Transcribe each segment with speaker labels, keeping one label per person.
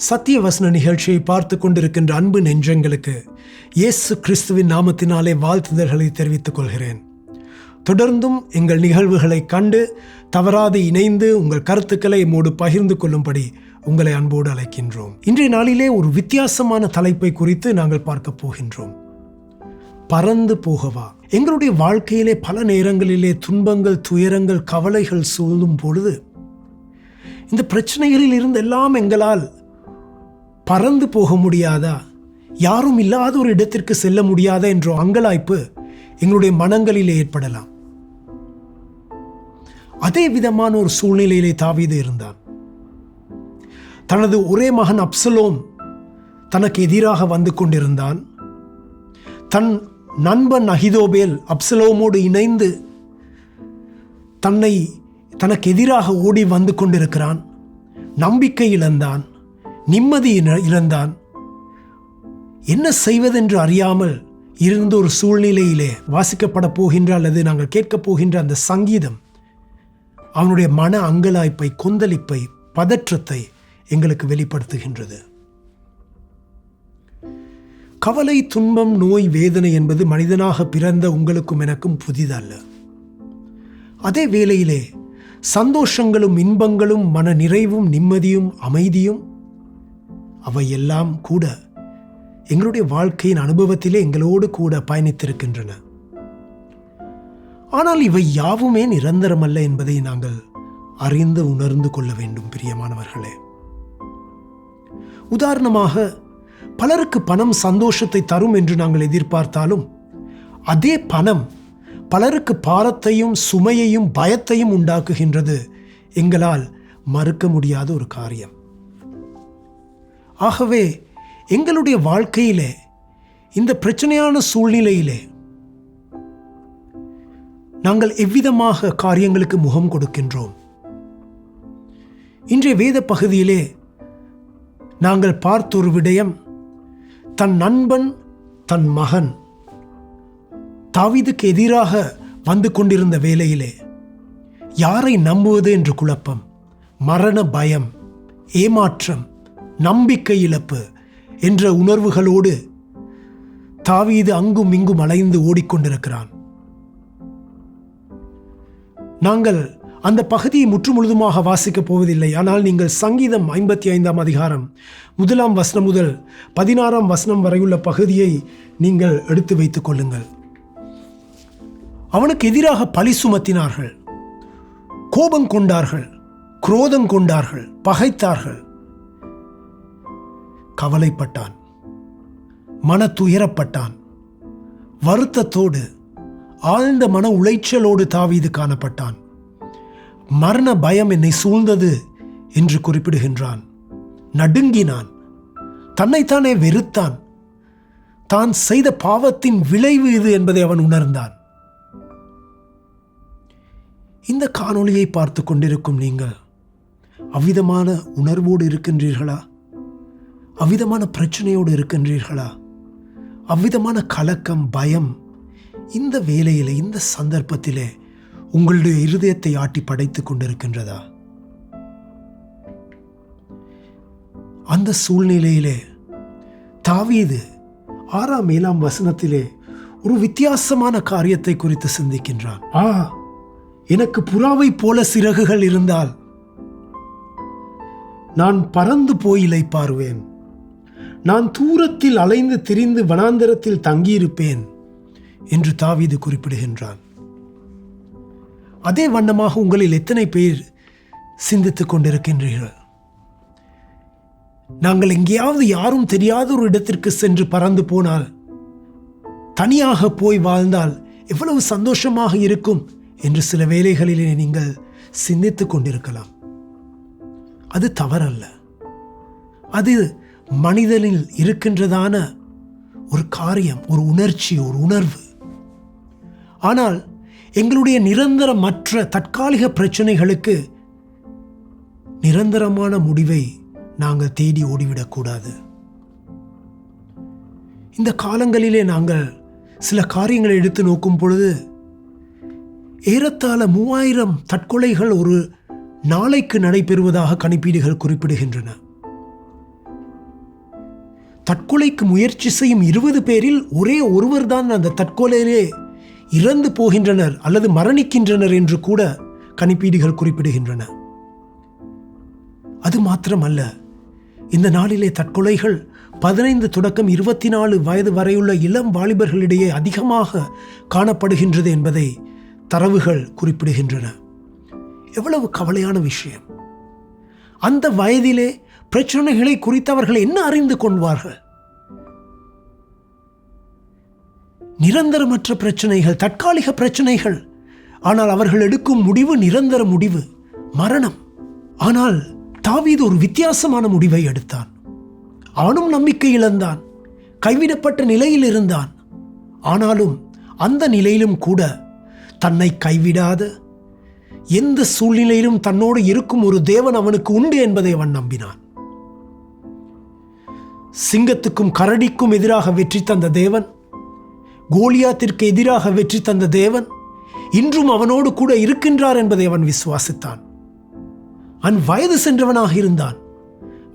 Speaker 1: சத்திய வசன நிகழ்ச்சியை பார்த்து கொண்டிருக்கின்ற அன்பு நெஞ்சங்களுக்கு இயேசு கிறிஸ்துவின் நாமத்தினாலே வாழ்த்துதல்களை தெரிவித்துக் கொள்கிறேன். தொடர்ந்தும் எங்கள் நிகழ்வுகளை கண்டு தவறாது இணைந்து உங்கள் கருத்துக்களை எம்மோடு பகிர்ந்து கொள்ளும்படி உங்களை அன்போடு அழைக்கின்றோம். இன்றைய நாளிலே ஒரு வித்தியாசமான தலைப்பை குறித்து நாங்கள் பார்க்க போகின்றோம். பறந்து போகவா. எங்களுடைய வாழ்க்கையிலே பல நேரங்களிலே துன்பங்கள், துயரங்கள், கவலைகள் சூழ்ந்தும் பொழுது இந்த பிரச்சனைகளில் இருந்து எல்லாம் எங்களால் பறந்து போக முடியாதா, யாரும் இல்லாத ஒரு இடத்திற்கு செல்ல முடியாதா என்ற அங்கலாய்ப்பு எங்களுடைய மனங்களிலே ஏற்படலாம். அதே விதமான ஒரு சூழ்நிலையிலே தாவீது இருந்தான். தனது ஒரே மகன் அப்சலோம் தனக்கு எதிராக வந்து கொண்டிருந்தான். தன் நண்பன் அகிதோபேல் அப்சலோமோடு இணைந்து தனக்கு எதிராக ஓடி வந்து கொண்டிருக்கிறான். நம்பிக்கை இழந்தான், நிம்மதி இழந்தான். என்ன செய்வதென்று அறியாமல் இருந்த ஒரு சூழ்நிலையிலே வாசிக்கப்பட போகின்ற அல்லது நாங்கள் கேட்கப் போகின்ற அந்த சங்கீதம் அவனுடைய மன அங்கலாய்ப்பை, கொந்தளிப்பை, பதற்றத்தை எங்களுக்கு வெளிப்படுத்துகின்றது. கவலை, துன்பம், நோய், வேதனை என்பது மனிதனாக பிறந்த உங்களுக்கும் எனக்கும் புதிதல்ல. அதே வேளையிலே சந்தோஷங்களும் இன்பங்களும் மன நிறைவும் நிம்மதியும் அமைதியும் அவையெல்லாம் கூட எங்களுடைய வாழ்க்கையின் அனுபவத்திலே எங்களோடு கூட பயணித்திருக்கின்றன. ஆனால் இவை யாவுமே நிரந்தரமல்ல என்பதை நாங்கள் அறிந்து உணர்ந்து கொள்ள வேண்டும். பிரியமானவர்களே, உதாரணமாக பலருக்கு பணம் சந்தோஷத்தை தரும் என்று நாங்கள் எதிர்பார்த்தாலும் அதே பணம் பலருக்கு பாரத்தையும் சுமையையும் பயத்தையும் உண்டாக்குகின்றது எங்களால் மறுக்க முடியாத ஒரு காரியம். ஆகவே எங்களுடைய வாழ்க்கையிலே இந்த பிரச்சனையான சூழ்நிலையிலே நாங்கள் எவ்விதமாக காரியங்களுக்கு முகம் கொடுக்கின்றோம்? இன்றைய வேத பகுதியிலே நாங்கள் பார்த்த ஒரு விடயம், தன் நண்பன், தன் மகன் தாவீதுக்கு எதிராக வந்து கொண்டிருந்த வேளையிலே யாரை நம்புவது என்று குழப்பம், மரண பயம், ஏமாற்றம், நம்பிக்கை இழப்பு என்ற உணர்வுகளோடு தாவீது அங்கும் இங்கும் அலைந்து ஓடிக்கொண்டிருக்கிறான். நாங்கள் அந்த பகுதியை முற்றுமுழுதுமாக வாசிக்கப் போவதில்லை. ஆனால் நீங்கள் சங்கீதம் 55 அதிகாரம் 1 வசனம் முதல் 16 வசனம் வரையுள்ள பகுதியை நீங்கள் எடுத்து வைத்துக் கொள்ளுங்கள். அவனுக்கு எதிராக பழி சுமத்தினார்கள், கோபம் கொண்டார்கள், குரோதம் கொண்டார்கள், பகைத்தார்கள். கவலைப்பட்டான், மன துயரப்பட்டான், வருத்தத்தோடு ஆழ்ந்த மன உளைச்சலோடு தாவீது காணப்பட்டான். மரண பயம் என்னை சூழ்ந்தது என்று குறிப்பிடுகின்றான். நடுங்கினான், தன்னைத்தானே வெறுத்தான். தான் செய்த பாவத்தின் விளைவு இது என்பதை அவன் உணர்ந்தான். இந்த காணொளியை பார்த்து கொண்டிருக்கும் நீங்கள் அவ்விதமான உணர்வோடு இருக்கின்றீர்களா? அவ்விதமான பிரச்சனையோடு இருக்கின்றீர்களா? அவ்விதமான கலக்கம், பயம் இந்த வேளையிலே, இந்த சந்தர்ப்பத்திலே உங்களுடைய இருதயத்தை ஆட்டி படைத்துக் கொண்டிருக்கின்றதா? அந்த சூழ்நிலையிலே தாவீது 6 வசனத்திலே ஒரு வித்தியாசமான காரியத்தை குறித்து சிந்திக்கின்றான். எனக்கு புறாவை போல சிறகுகள் இருந்தால் நான் பறந்து போய் இளைப்பாறுவேன். நான் தூரத்தில் அலைந்து திரிந்து வனாந்தரத்தில் தங்கியிருப்பேன் என்று தாவீது குறிப்பிடுகின்றான். அதே வண்ணமாக உங்களில் எத்தனை பேர் சிந்தித்துக் கொண்டிருக்கின்றீர்கள்? நாங்கள் எங்கேயாவது யாரும் தெரியாத ஒரு இடத்திற்கு சென்று பறந்து போனால், தனியாக போய் வாழ்ந்தால் எவ்வளவு சந்தோஷமாக இருக்கும் என்று சில வேளைகளிலே நீங்கள் சிந்தித்துக் கொண்டிருக்கலாம். அது தவறல்ல. அது மனிதனில் இருக்கின்றதான ஒரு காரியம், ஒரு உணர்ச்சி, ஒரு உணர்வு. ஆனால் எங்களுடைய நிரந்தரமற்ற தற்காலிக பிரச்சனைகளுக்கு நிரந்தரமான முடிவை நாங்கள் தேடி ஓடிவிடக்கூடாது. இந்த காலங்களிலே நாங்கள் சில காரியங்களை எடுத்து நோக்கும் பொழுது ஏறத்தாழ 3000 தற்கொலைகள் ஒரு நாளைக்கு நடைபெறுவதாக கணிப்பீடுகள் குறிப்பிடுகின்றன. தற்கொலைக்கு முயற்சி செய்யும் 20 பேரில் ஒரே ஒருவர் தான் அந்த தற்கொலையிலே இறந்து போகின்றனர் அல்லது மரணிக்கின்றனர் என்று கூட கணிப்பீடுகள் குறிப்பிடுகின்றன. அது மாத்திரமல்ல, இந்த நாளிலே தற்கொலைகள் 15 தொடக்கம் 24 வயது வரையுள்ள இளம் வாலிபர்களிடையே அதிகமாக காணப்படுகின்றது என்பதை தரவுகள் குறிப்பிடுகின்றன. எவ்வளவு கவலையான விஷயம்! அந்த வயதிலே பிரச்சனைகளை குறித்தவர்கள் என்ன அறிந்து கொள்வார்கள்? நிரந்தரமற்ற பிரச்சனைகள், தற்காலிக பிரச்சனைகள். ஆனால் அவர்கள் எடுக்கும் முடிவு நிரந்தர முடிவு, மரணம். ஆனால் தாவீது ஒரு வித்தியாசமான முடிவை எடுத்தான். அவனும் நம்பிக்கை இழந்தான், கைவிடப்பட்ட நிலையில் இருந்தான். ஆனாலும் அந்த நிலையிலும் கூட தன்னை கைவிடாத, எந்த சூழ்நிலையிலும் தன்னோடு இருக்கும் ஒரு தேவன் அவனுக்கு உண்டு என்பதை அவன் நம்பினான். சிங்கத்துக்கும் கரடிக்கும் எதிராக வெற்றி தந்த தேவன், கோலியாத்திற்கு எதிராக வெற்றி தந்த தேவன் இன்றும் அவனோடு கூட இருக்கின்றார் என்பதை அவன் விசுவாசித்தான். அவன் வயது சென்றவனாக இருந்தான்,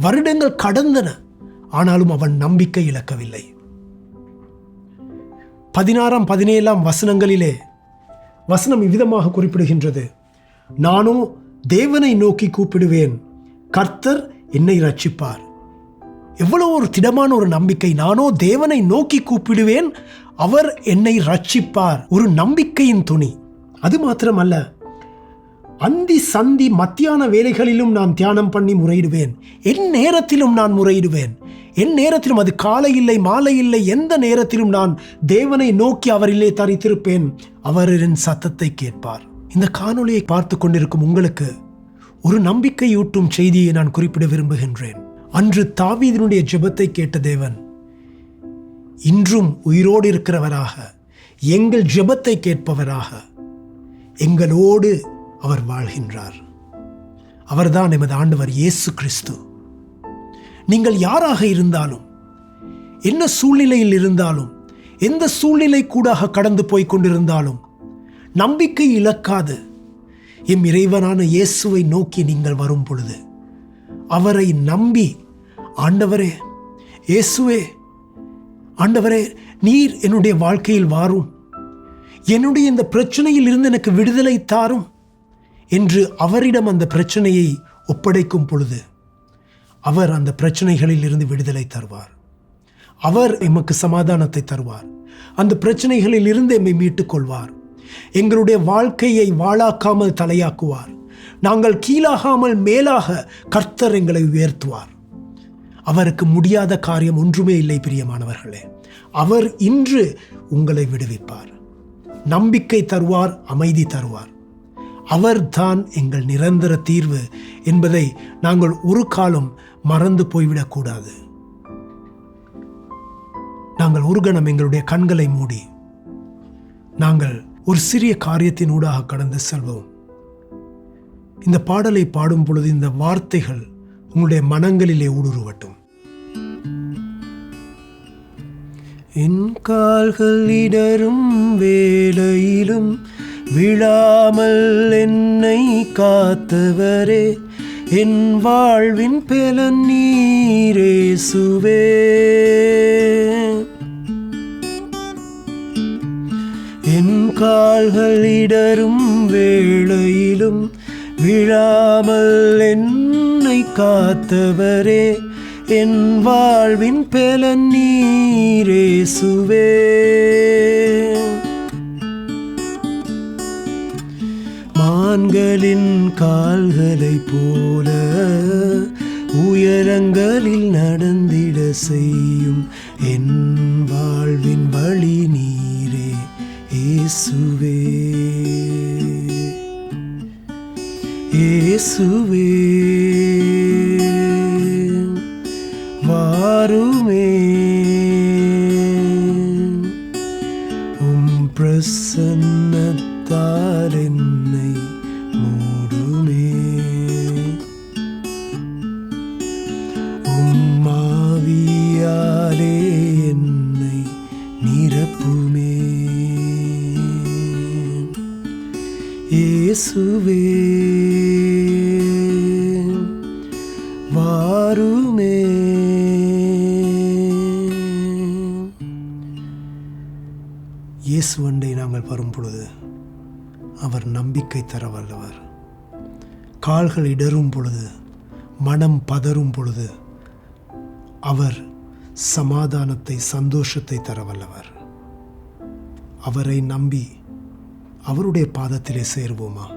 Speaker 1: வருடங்கள் கடந்தன. ஆனாலும் அவன் நம்பிக்கை இழக்கவில்லை. 16, 17 வசனங்களிலே வசனம் இவ்விதமாக குறிப்பிடுகின்றது: நானோ தேவனை நோக்கி கூப்பிடுவேன், கர்த்தர் என்னை ரட்சிப்பார். எவ்வளவு ஒரு திடமான ஒரு நம்பிக்கை! நானோ தேவனை நோக்கி கூப்பிடுவேன், அவர் என்னை ரட்சிப்பார். ஒரு நம்பிக்கையின் துணி. அது மாத்திரமல்ல, அந்தி சந்தி மத்தியான வேளைகளிலும் நான் தியானம் பண்ணி முறையிடுவேன். என் நேரத்திலும் நான் முறையிடுவேன். என் நேரத்திலும், அது காலை இல்லை மாலை இல்லை, எந்த நேரத்திலும் நான் தேவனை நோக்கி அவரிலே தரித்திருப்பேன். அவர் என் சத்தத்தை கேட்பார். இந்த காணொளியை பார்த்து கொண்டிருக்கும் உங்களுக்கு ஒரு நம்பிக்கையூட்டும் செய்தியை நான் குறிப்பிட விரும்புகின்றேன். அன்று தாவீதினுடைய ஜெபத்தை கேட்ட தேவன் இன்றும் உயிரோடு இருக்கிறவராக, எங்கள் ஜெபத்தை கேட்பவராக எங்களோடு அவர் வாழ்கின்றார். அவர்தான் எமது ஆண்டவர் இயேசு கிறிஸ்து. நீங்கள் யாராக இருந்தாலும், என்ன சூழ்நிலையில் இருந்தாலும், எந்த சூழ்நிலை கூடாக கடந்து போய் கொண்டிருந்தாலும் நம்பிக்கை இழக்காது எம் இறைவனான இயேசுவை நோக்கி நீங்கள் வரும் பொழுது, அவரை நம்பி, ஆண்டவரே, இயேசுவே, ஆண்டவரே, நீர் என்னுடைய வாழ்க்கையில் வாரும், என்னுடைய இந்த பிரச்சனையில் இருந்து எனக்கு விடுதலை தாரும் என்று அவரிடம் அந்த பிரச்சனையை ஒப்படைக்கும் பொழுது அவர் அந்த பிரச்சனைகளில் இருந்து விடுதலை தருவார். அவர் எமக்கு சமாதானத்தை தருவார். அந்த பிரச்சனைகளில் இருந்து எம்மை மீட்டுக் கொள்வார். எங்களுடைய வாழ்க்கையை வாளாக்காமல் தலையாக்குவார். நாங்கள் கீழாகாமல் மேலாக கர்த்தர் எங்களை உயர்த்துவார். அவருக்கு முடியாத காரியம் ஒன்றுமே இல்லை. பிரியமானவர்களே, அவர் இன்று உங்களை விடுவிப்பார், நம்பிக்கை தருவார், அமைதி தருவார். அவர்தான் எங்கள் நிரந்தர தீர்வு என்பதை நாங்கள் ஒரு காலம் மறந்து போய்விடக்கூடாது. நாங்கள் ஒரு கணம் எங்களுடைய கண்களை மூடி நாங்கள் ஒரு சிறிய காரியத்தினூடாக கடந்து செல்வோம். இந்த பாடலை பாடும் பொழுது இந்த வார்த்தைகள் உங்களுடைய மனங்களிலே ஊடுருவட்டும். என் கால்கள் இடரும் வேளையிலும் விழாமல் என்னை காத்தவரே, என் வாழ்வின் பெலன் நீரேசுவே. என் கால்கள் இடரும் வேளையிலும் விழாமல் என்னை காத்தவரே, என் வாழ்வின் பெலன் நீரேசுவே. மான்களின் கால்களைப் போல உயரங்களில் நடந்திட செய்யும் என் வாழ்வின் வழி நீரே இயேசுவே. இயேசுவே வாருமே, உம் பிரசன்னத்தால் என்னை மூடுமே, உம் ஆவியாலே என்னை நிரப்புமே. இயேசுவே இயேசுவண்டை நாங்கள் வரும் பொழுது அவர் நம்பிக்கை தர வல்லவர். கால்கள் இடரும் பொழுது, மனம் பதறும் பொழுது அவர் சமாதானத்தை, சந்தோஷத்தை தர வல்லவர். அவரை நம்பி அவருடைய பாதத்திலே சேர்வோமா?